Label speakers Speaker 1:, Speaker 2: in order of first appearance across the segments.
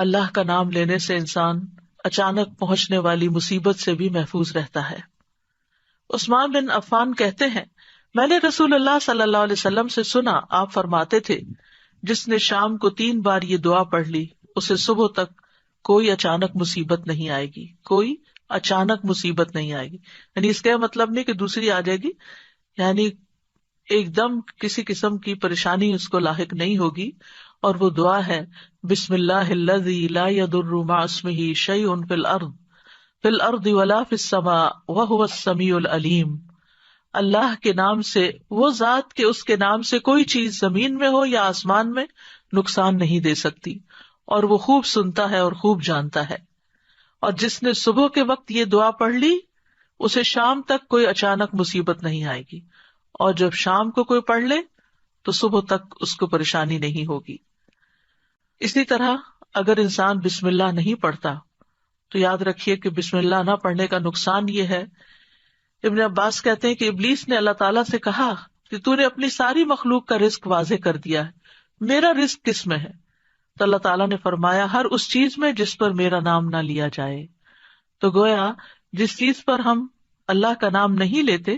Speaker 1: اللہ کا نام لینے سے انسان اچانک پہنچنے والی مصیبت سے بھی محفوظ رہتا ہے۔ عثمان بن عفان کہتے ہیں، میں نے رسول اللہ صلی اللہ علیہ وسلم سے سنا، آپ فرماتے تھے، جس نے شام کو 3 بار یہ دعا پڑھ لی اسے صبح تک کوئی اچانک مصیبت نہیں آئے گی، کوئی اچانک مصیبت نہیں آئے گی۔ یعنی اس کا مطلب نہیں کہ دوسری آ جائے گی، یعنی ایک دم کسی قسم کی پریشانی اس کو لاحق نہیں ہوگی۔ اور وہ دعا ہے، بسم اللہ الذی لا یضر مع اسمہ شیء فی الارض ولا فی السماء وہو السمیع العلیم۔ اللہ کے نام سے، وہ ذات کہ اس کے نام سے کوئی چیز زمین میں ہو یا آسمان میں نقصان نہیں دے سکتی، اور وہ خوب سنتا ہے اور خوب جانتا ہے۔ اور جس نے صبح کے وقت یہ دعا پڑھ لی اسے شام تک کوئی اچانک مصیبت نہیں آئے گی، اور جب شام کو کوئی پڑھ لے تو صبح تک اس کو پریشانی نہیں ہوگی۔ اسی طرح اگر انسان بسم اللہ نہیں پڑھتا تو یاد رکھیے کہ بسم اللہ نہ پڑھنے کا نقصان یہ ہے، ابن عباس کہتے ہیں کہ ابلیس نے اللہ تعالیٰ سے کہا کہ تو نے اپنی ساری مخلوق کا رزق واضح کر دیا ہے، میرا رزق کس میں ہے؟ تو اللہ تعالیٰ نے فرمایا، ہر اس چیز میں جس پر میرا نام نہ لیا جائے۔ تو گویا جس چیز پر ہم اللہ کا نام نہیں لیتے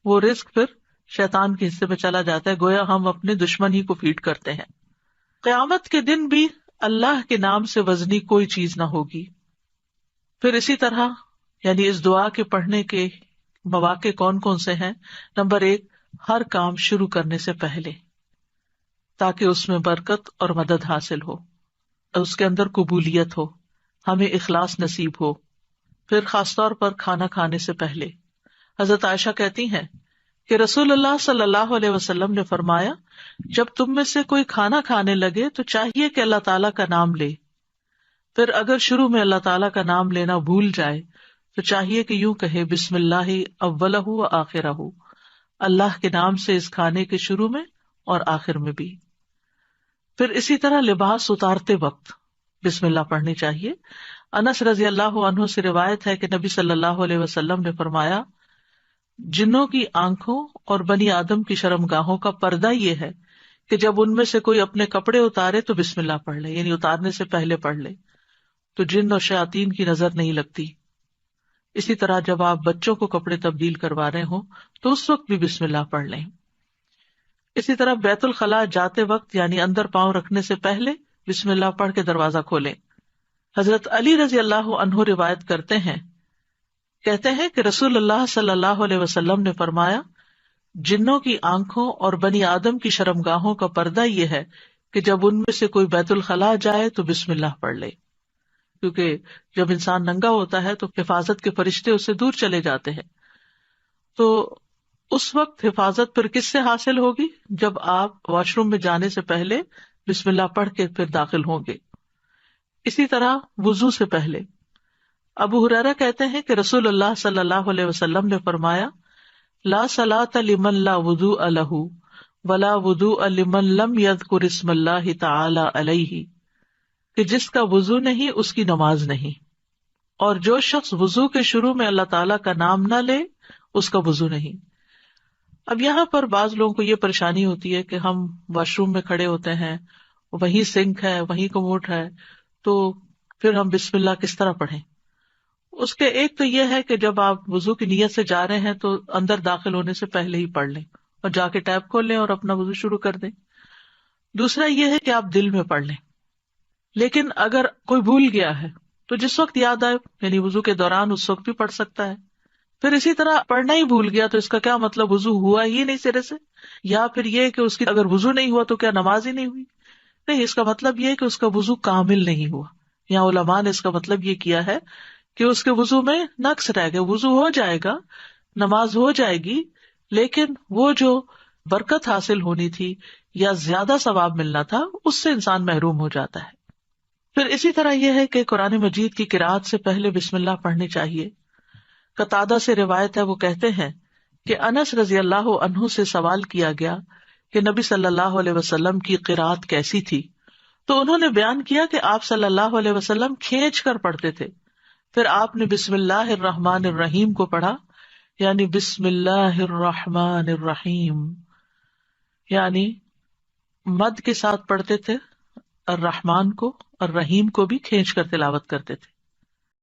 Speaker 1: وہ رزق پھر شیطان کے حصے میں چلا جاتا ہے، گویا ہم اپنے دشمن ہی کو فیڈ کرتے ہیں۔ قیامت کے دن بھی اللہ کے نام سے وزنی کوئی چیز نہ ہوگی۔ پھر اسی طرح یعنی اس دعا کے پڑھنے کے مواقع کون کون سے ہیں؟ نمبر 1، ہر کام شروع کرنے سے پہلے، تاکہ اس میں برکت اور مدد حاصل ہو، اس کے اندر قبولیت ہو، ہمیں اخلاص نصیب ہو۔ پھر خاص طور پر کھانا کھانے سے پہلے، حضرت عائشہ کہتی ہیں کہ رسول اللہ صلی اللہ علیہ وسلم نے فرمایا، جب تم میں سے کوئی کھانا کھانے لگے تو چاہیے کہ اللہ تعالیٰ کا نام لے، پھر اگر شروع میں اللہ تعالیٰ کا نام لینا بھول جائے تو چاہیے کہ یوں کہے، بسم اللہ اولہ و آخرہ، اللہ کے نام سے اس کھانے کے شروع میں اور آخر میں بھی۔ پھر اسی طرح لباس اتارتے وقت بسم اللہ پڑھنی چاہیے۔ انس رضی اللہ عنہ سے روایت ہے کہ نبی صلی اللہ علیہ وسلم نے فرمایا، جنوں کی آنکھوں اور بنی آدم کی شرمگاہوں کا پردہ یہ ہے کہ جب ان میں سے کوئی اپنے کپڑے اتارے تو بسم اللہ پڑھ لے، یعنی اتارنے سے پہلے پڑھ لے، تو جن اور شیاطین کی نظر نہیں لگتی۔ اسی طرح جب آپ بچوں کو کپڑے تبدیل کروا رہے ہوں تو اس وقت بھی بسم اللہ پڑھ لیں۔ اسی طرح بیت الخلاء جاتے وقت یعنی اندر پاؤں رکھنے سے پہلے بسم اللہ پڑھ کے دروازہ کھولیں۔ حضرت علی رضی اللہ عنہ روایت کرتے ہیں، کہتے ہیں کہ رسول اللہ صلی اللہ علیہ وسلم نے فرمایا، جنوں کی آنکھوں اور بنی آدم کی شرمگاہوں کا پردہ یہ ہے کہ جب ان میں سے کوئی بیت الخلاء جائے تو بسم اللہ پڑھ لے، کیونکہ جب انسان ننگا ہوتا ہے تو حفاظت کے فرشتے اس سے دور چلے جاتے ہیں۔ تو اس وقت حفاظت پھر کس سے حاصل ہوگی؟ جب آپ واش روم میں جانے سے پہلے بسم اللہ پڑھ کے پھر داخل ہوں گے۔ اسی طرح وضو سے پہلے ابو ہریرہ کہتے ہیں کہ رسول اللہ صلی اللہ علیہ وسلم نے فرمایا، لا صلاۃ لمن لا وضوء لہ ولا وضوء لمن لم یذکر اسم اللہ تعالی علیہ، کہ جس کا وضو نہیں اس کی نماز نہیں، اور جو شخص وضو کے شروع میں اللہ تعالیٰ کا نام نہ لے اس کا وضو نہیں۔ اب یہاں پر بعض لوگوں کو یہ پریشانی ہوتی ہے کہ ہم واش روم میں کھڑے ہوتے ہیں، وہیں سنک ہے، وہیں کموڈ ہے، تو پھر ہم بسم اللہ کس طرح پڑھیں؟ اس کے ایک تو یہ ہے کہ جب آپ وضو کی نیت سے جا رہے ہیں تو اندر داخل ہونے سے پہلے ہی پڑھ لیں اور جا کے ٹیپ کھول لیں اور اپنا وضو شروع کر دیں۔ دوسرا یہ ہے کہ آپ دل میں پڑھ لیں، لیکن اگر کوئی بھول گیا ہے تو جس وقت یاد آئے یعنی وضو کے دوران اس وقت بھی پڑھ سکتا ہے۔ پھر اسی طرح پڑھنا ہی بھول گیا تو اس کا کیا مطلب وضو ہوا ہی نہیں سرے سے، یا پھر یہ کہ اس کی اگر وضو نہیں ہوا تو کیا نماز ہی نہیں ہوئی؟ نہیں، اس کا مطلب یہ کہ اس کا وضو کامل نہیں ہوا۔ یہاں علماء نے اس کا مطلب یہ کیا ہے کہ اس کے وضو میں نقص رہ گیا، وضو ہو جائے گا، نماز ہو جائے گی، لیکن وہ جو برکت حاصل ہونی تھی یا زیادہ ثواب ملنا تھا اس سے انسان محروم ہو جاتا ہے۔ پھر اسی طرح یہ ہے کہ قرآن مجید کی قرأت سے پہلے بسم اللہ پڑھنی چاہیے۔ قتادہ سے روایت ہے، وہ کہتے ہیں کہ انس رضی اللہ عنہ سے سوال کیا گیا کہ نبی صلی اللہ علیہ وسلم کی قرأت کیسی تھی، تو انہوں نے بیان کیا کہ آپ صلی اللہ علیہ وسلم کھینچ کر پڑھتے تھے، پھر آپ نے بسم اللہ الرحمن الرحیم کو پڑھا، یعنی بسم اللہ الرحمن الرحیم، یعنی مد کے ساتھ پڑھتے تھے، الرحمن کو اور رحیم کو بھی کھینچ کر تلاوت کرتے تھے.